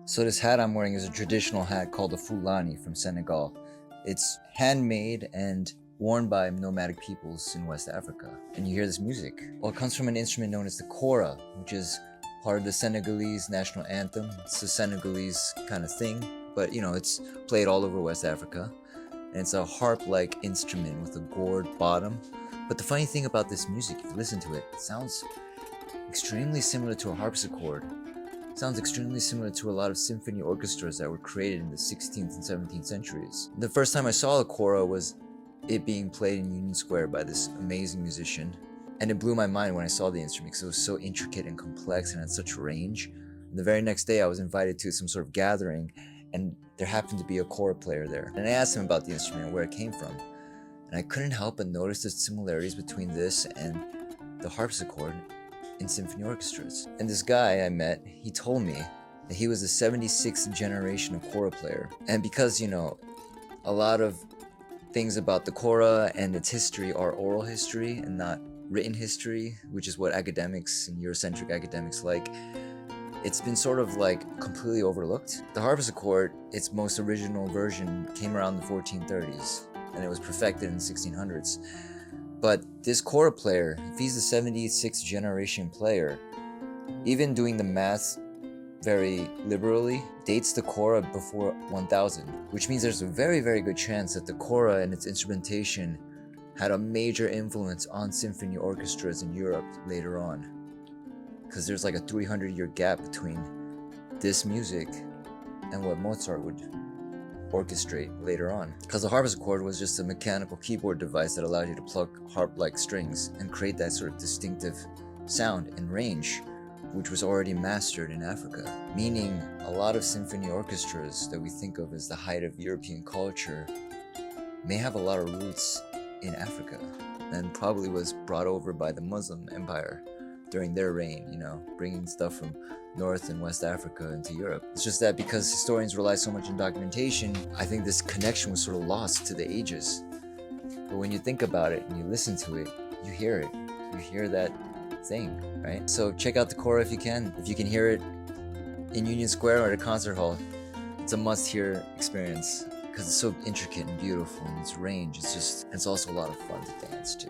So this hat I'm wearing is a traditional hat called a Fulani from Senegal. It's handmade and worn by nomadic peoples in West Africa. And you hear this music. Well, it comes from an instrument known as the Kora, which is part of the Senegalese national anthem. It's a Senegalese kind of thing, but it's played all over West Africa. And it's a harp-like instrument with a gourd bottom. But the funny thing about this music, if you listen to it, it sounds extremely similar to a harpsichord. It sounds extremely similar to a lot of symphony orchestras that were created in the 16th and 17th centuries. The first time I saw the Kora was it being played in Union Square by this amazing musician. And it blew my mind when I saw the instrument because it was so intricate and complex and had such range. And the very next day I was invited to some sort of gathering and there happened to be a Kora player there. And I asked him about the instrument and where it came from. And I couldn't help but notice the similarities between this and the harpsichord in symphony orchestras. And this guy I met, he told me that he was the 76th generation of Kora player. And because, a lot of things about the Kora and its history are oral history and not written history, which is what academics and Eurocentric academics like, it's been sort of completely overlooked. The harpsichord, its most original version, came around the 1430s and it was perfected in the 1600s. But this Kora player, if he's the 76th generation player, even doing the math very liberally, dates the Kora before 1000, which means there's a very, very good chance that the Kora and its instrumentation had a major influence on symphony orchestras in Europe later on. Because there's a 300-year gap between this music and what Mozart would orchestrate later on. Because the harpsichord was just a mechanical keyboard device that allowed you to pluck harp-like strings and create that sort of distinctive sound and range, which was already mastered in Africa. Meaning, a lot of symphony orchestras that we think of as the height of European culture may have a lot of roots in Africa and probably was brought over by the Muslim Empire during their reign, bringing stuff from North and West Africa into Europe. It's just that because historians rely so much on documentation, I think this connection was sort of lost to the ages. But when you think about it and you listen to it, you hear it. You hear that thing, right? So check out the Kora if you can. If you can hear it in Union Square or at a concert hall, it's a must-hear experience because it's so intricate and beautiful and its range. It's also a lot of fun to dance to.